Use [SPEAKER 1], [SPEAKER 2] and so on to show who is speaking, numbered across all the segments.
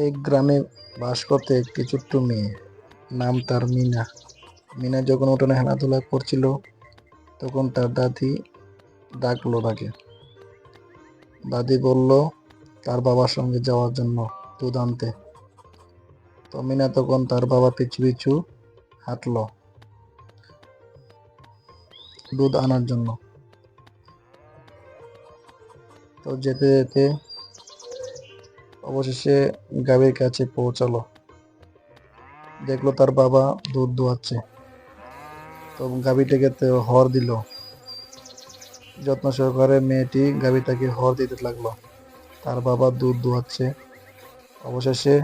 [SPEAKER 1] এক গ্রামে বাস করত একটি ছোট্ট মেয়ে, নাম তার মিনা। মিনা যখন উঠোনে খেলাধুলা করছিল, তখন তার দাদি ডাকলো তাকে। দাদি বলল তার বাবার সঙ্গে যাওয়ার জন্য দুধ আনতে। তো মিনা তখন তার বাবা পিছু পিছু হাঁটলো দুধ আনার জন্য। তো যেতে যেতে অবশেষে গাভীর কাছে পৌঁছালো। দেখলো তার বাবা দুধ দোয়াচ্ছে। তো গাভীটাকে হর দিল। যত্ন সহকারে মেয়েটি গাভীটাকে হর দিতে লাগলো। তার বাবা দুধ দোয়াচ্ছে। অবশেষে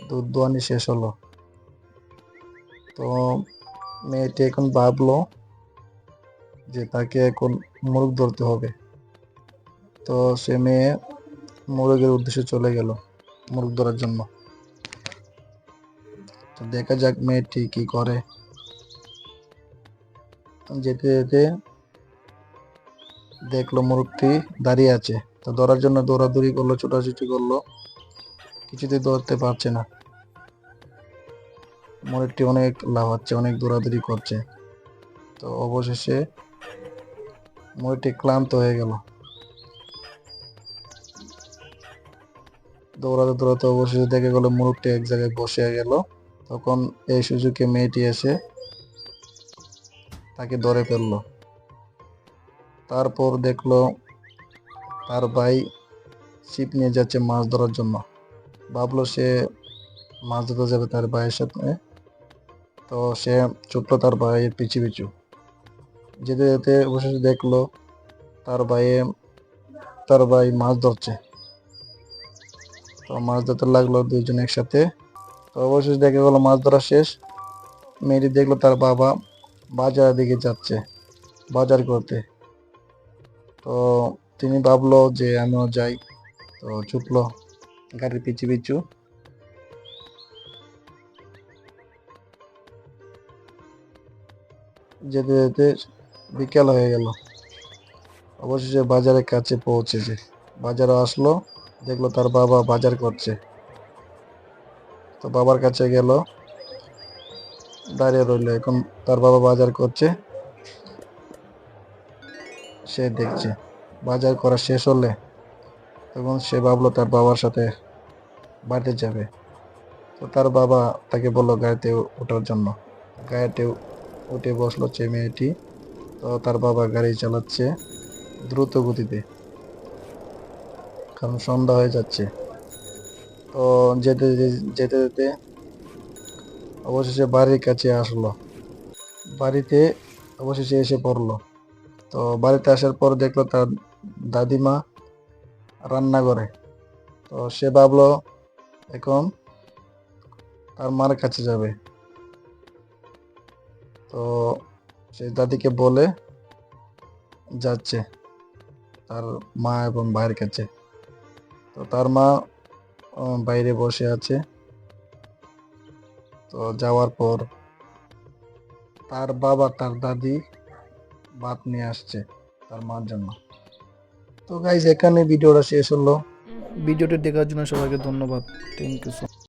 [SPEAKER 1] দুধ দোয়ানি শেষ হলো। তো মেয়েটি এখন ভাবলো যে তাকে এখন মুরগ ধরতে হবে। তো সে মেয়ে মুরগের উদ্দেশ্যে চলে গেল মুরগ ধরার জন্য। তো দেখা যাক মেয়েটি কি করে। যেতে যেতে দেখলো মুরগটি দাঁড়িয়ে আছে। তো ধরার জন্য দৌড়াদৌড়ি করলো, ছোটাছুটি করলো, কিছুতেই ধরতে পারছে না। মুরগটি অনেক লাফাচ্ছে, অনেক দৌড়াদৌড়ি করছে। তো অবশেষে মুরগটি ক্লান্ত হয়ে গেল। দৌড়াতে দৌড়াতে অবশেষে দেখে গেল মুরগটি এক জায়গায় বসে গেল। তখন এই সুযোগে মেয়েটি এসে তাকে ধরে ফেললো। তারপর দেখলো তার ভাই ছিপ নিয়ে যাচ্ছে মাছ ধরার জন্য। ভাবলো সে মাছ ধরতে যাবে তার ভাইয়ের সাথে। তো সে ছুটলো তার ভাইয়ের পিছু পিছু। যেতে যেতে অবশেষে দেখলো তার ভাই মাছ ধরছে। তো মাছ ধরতে লাগলো দুইজন একসাথে। তো অবশেষে দেখে গেলো মাছ ধরা শেষ। মেয়েটি দেখলো তার বাবা বাজারের দিকে যাচ্ছে বাজার করতে। তো তিনি ভাবলো যে আমিও যাই। তো ছুটলো গাড়ির পিছু পিছু। যেতে যেতে বিকেল হয়ে গেল। অবশেষে বাজারের কাছে পৌঁছেছে। বাজারে আসলো, দেখলো তার বাবা বাজার করছে। তো বাবার কাছে গেল, দাঁড়িয়ে রইলো। এখন তার বাবা বাজার করছে, সে দেখছে। বাজার করা শেষ হলে তখন সে ভাবলো তার বাবার সাথে বাড়িতে যাবে। তো তার বাবা তাকে বললো গাড়িতে ওঠার জন্য। গাড়িতে উঠে বসলো সে মেয়েটি। তো তার বাবা গাড়ি চালাচ্ছে দ্রুত গতিতে, কারণ সন্ধ্যা হয়ে যাচ্ছে। তো যেতে যেতে যেতে অবশেষে বাড়ির কাছে আসলো। বাড়িতে অবশেষে এসে পড়লো। তো বাড়িতে আসার পর দেখলো তার দাদিমা রান্না করে। তো সে ভাবলো এখন তার মার কাছে যাবে। তো সে দাদিকে বলে যাচ্ছে তার মা এবং ভাইয়ের কাছে। তো তার মা বাইরে বসে আছে। তো যাওয়ার পর তার বাবা তার দাদি ভাত নিয়ে আসছে তার মার জন্য। তো গাইজ এখানে ভিডিওটা শেষ হলো। ভিডিওটি দেখার জন্য সবাইকে ধন্যবাদ। Thank you.